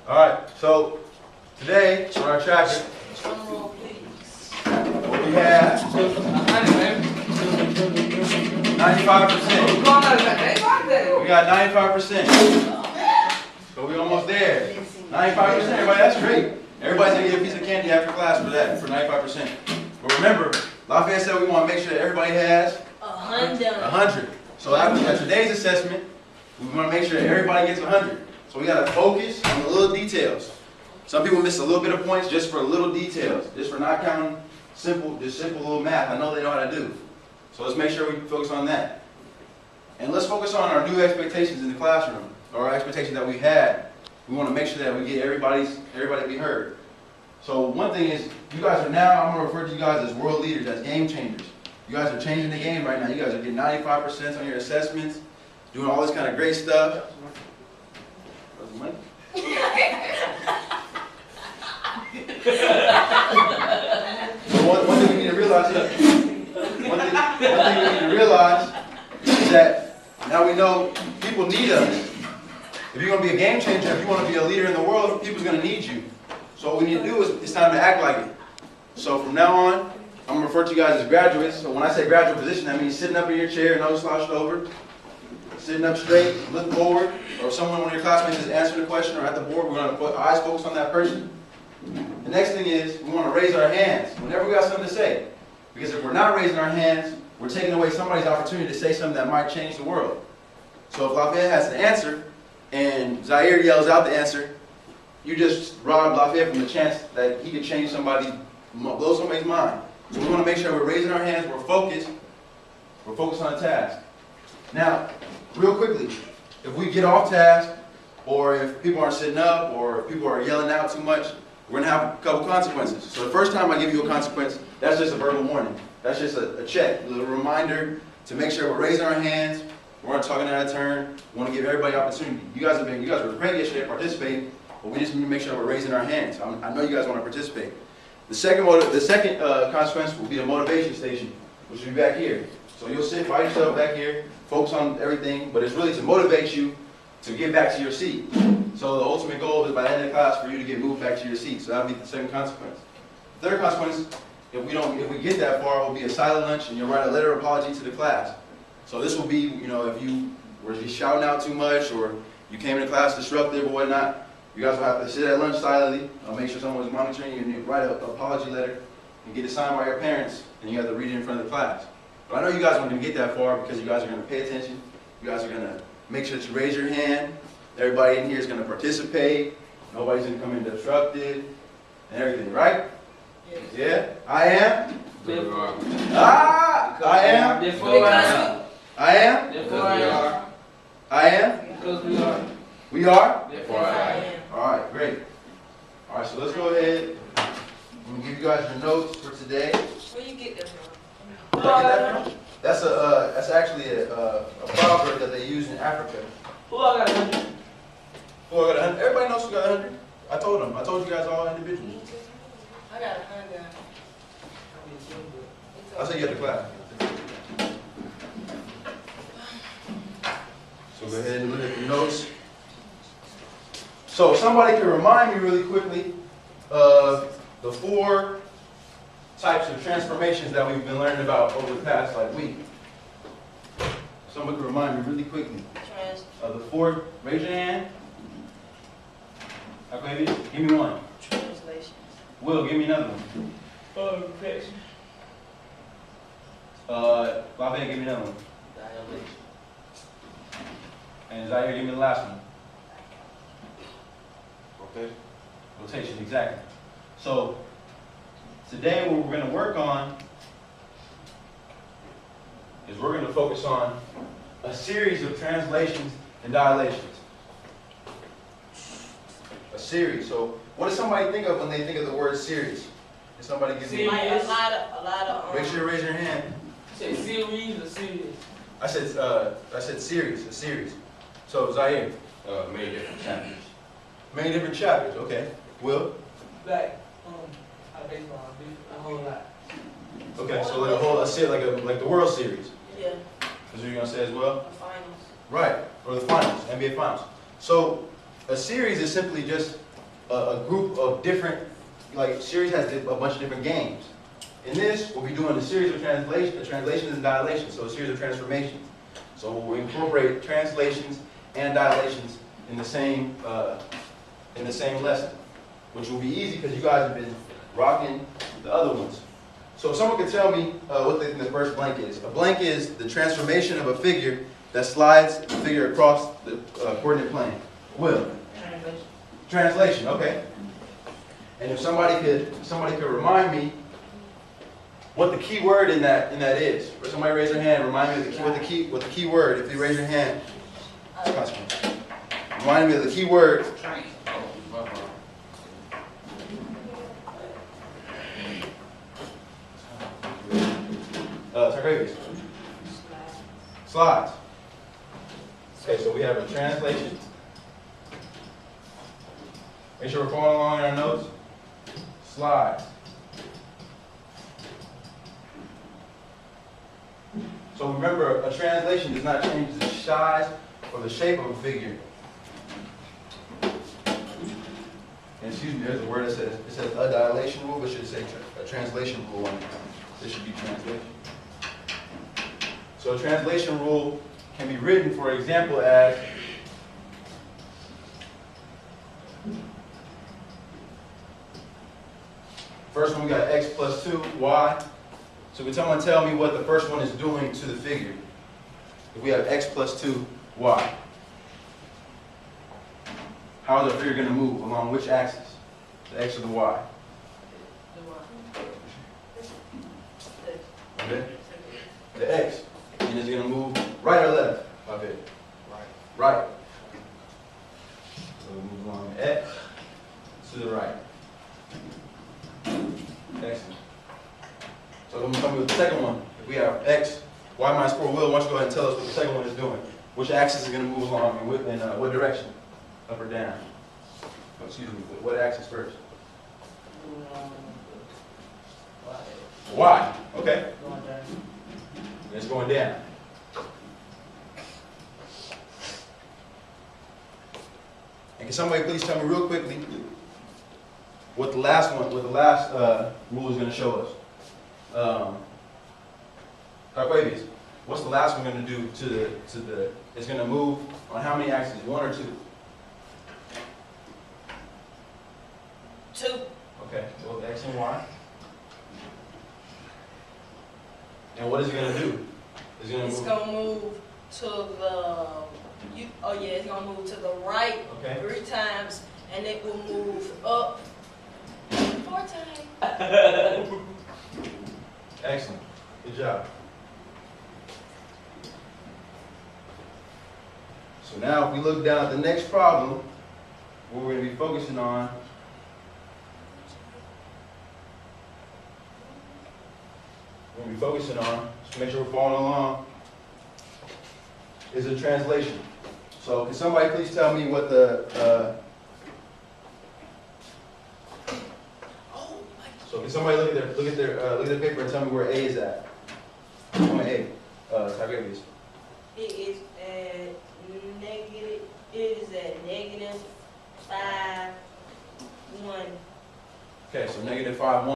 Alright, so today on our tracker, what we have 95%. We got 95%. So we almost there. 95%, everybody, that's great. Everybody's gonna get a piece of candy after class for that, for 95%. But remember, Lafayette said we want to make sure that everybody has 100. So after today's assessment, we want to make sure that everybody gets 100. So we gotta focus on the little details. Some people miss a little bit of points just for little details, just for not counting simple little math. I know they know how to do. So let's make sure we focus on that. And let's focus on our new expectations in the classroom, or our expectations that we had. We want to make sure that we get everybody be heard. So one thing is, you guys are now, I'm going to refer to you guys as world leaders, as game changers. You guys are changing the game right now. You guys are getting 95% on your assessments, doing all this kind of great stuff. One thing we need to realize is, one thing we need to realize is that now we know people need us. If you're going to be a game changer, if you want to be a leader in the world, people's going to need you. So what we need to do is, it's time to act like it. So from now on, I'm going to refer to you guys as graduates. So when I say graduate position, that means sitting up in your chair, nose slouched over, sitting up straight, looking forward, or if one of your classmates is answering a question or at the board, we're going to put eyes focused on that person. The next thing is, we want to raise our hands whenever we got something to say. Because if we're not raising our hands, we're taking away somebody's opportunity to say something that might change the world. So if Lafayette has an answer, and Zaire yells out the answer, you just robbed Lafayette from the chance that he could change somebody, blow somebody's mind. So we want to make sure we're raising our hands, we're focused on the task. Now, real quickly, if we get off task, or if people aren't sitting up, or if people are yelling out too much, we're going to have a couple consequences. So the first time I give you a consequence, that's just a verbal warning. That's just a check, a little reminder to make sure we're raising our hands, we're not talking out of turn. We want to give everybody opportunity. You guys were great yesterday participating, but we just need to make sure we're raising our hands. I know you guys want to participate. The second consequence will be a motivation station, which will be back here. So you'll sit by yourself back here, focus on everything, but it's really to motivate you to get back to your seat. So the ultimate goal is by the end of the class for you to get moved back to your seat. So that'll be the second consequence. The third consequence, if we get that far, will be a silent lunch, and you'll write a letter of apology to the class. So this will be, if you were just shouting out too much, or you came into class disruptive or whatnot, you guys will have to sit at lunch silently, make sure someone was monitoring you, and you write an apology letter, and get it signed by your parents, and you have to read it in front of the class. But I know you guys aren't going to get that far because you guys are going to pay attention. You guys are going to make sure that you raise your hand. Everybody in here is going to participate. Nobody's going to come in disruptive and everything, right? Yes. Yeah? I am? I am? Therefore I am. I am? Therefore I are. I am? Because we are. We are? Therefore I am. Alright, great. Alright, so let's go ahead. I'm going to give you guys your notes for today. Where you get that from? That's actually a proverb that they use in Africa. Who I got 100? Who I got 100? Everybody knows who got 100. I told them. I told you guys all individually. I got 100. I said you had the class. So go ahead and look at the notes. So if somebody can remind me really quickly of the 4 types of transformations that we've been learning about over the past week. Someone can remind me really quickly of the 4. Raise your hand. Okay, give me one. Translations. Will, give me another one. Perfection. Lafayette, give me another one. And Zaire, give me the last one. Okay. Rotation, exactly. So today what we're going to work on is we're going to focus on a series of translations and dilations. A series. So what does somebody think of when they think of the word series? Can somebody give me A lot of. Make sure you raise your hand. Say series or series? I said series, a series. So Zaire. Many different chapters. Many different chapters, okay. Will? Like, baseball, a whole lot. Okay, so like a whole, like the World Series. Yeah. Is what you're gonna say as well? The finals. Right, or the finals, NBA finals. So a series is simply just a group of different, like series has a bunch of different games. In this, we'll be doing a series of translations and dilations, so a series of transformations. So we'll incorporate translations and dilations in the same lesson, which will be easy because you guys have been rocking the other ones. So if someone could tell me what the first blank is. A blank is the transformation of a figure that slides the figure across the coordinate plane. Will? Translation. Translation, okay. And if somebody could remind me what the key word in that is. Or somebody raise their hand, remind me what the key word, if you raise your hand. Remind me of the key word. Targavius. Slides. Okay, so we have a translation. Make sure we're following along in our notes. Slides. So remember, a translation does not change the size or the shape of a figure. And excuse me, there's a word that says a dilation rule, but should say a translation rule on it. This should be translation. So a translation rule can be written, for example, as first one we got x plus 2, y. So can someone tell me what the first one is doing to the figure? If we have x plus 2, y. How is our figure going to move? Along which axis? The x or the y? Okay. The x. And is it going to move right or left? Okay. Right. So we move along x to the right. Excellent. So let me tell me what the second one. If we have x, y minus 4, Will, why don't you go ahead and tell us what the second one is doing? Which axis is going to move along and what direction? Up or down? Oh, excuse me, what axis first? Y. Okay. Going down. It's going down. And can somebody please tell me real quickly what the last rule is going to show us? Aquavius, what's the last one going to do to the? It's going to move on how many axes? 1 or 2? 2. Okay, both x and y. And what is it going to do? It's going It's to move. gonna move to the. It's gonna move to the right Okay. 3 times, and it will move up 4 times. Excellent. Good job. So now if we look down at the next problem, what we're going to be focusing on just to make sure we're following along, is a translation. So can somebody please tell me what the so can somebody look at their paper and tell me where A is at? Tell me A. Targavius. It is at negative. It is at negative 5, 1. Okay, so negative 5, 1.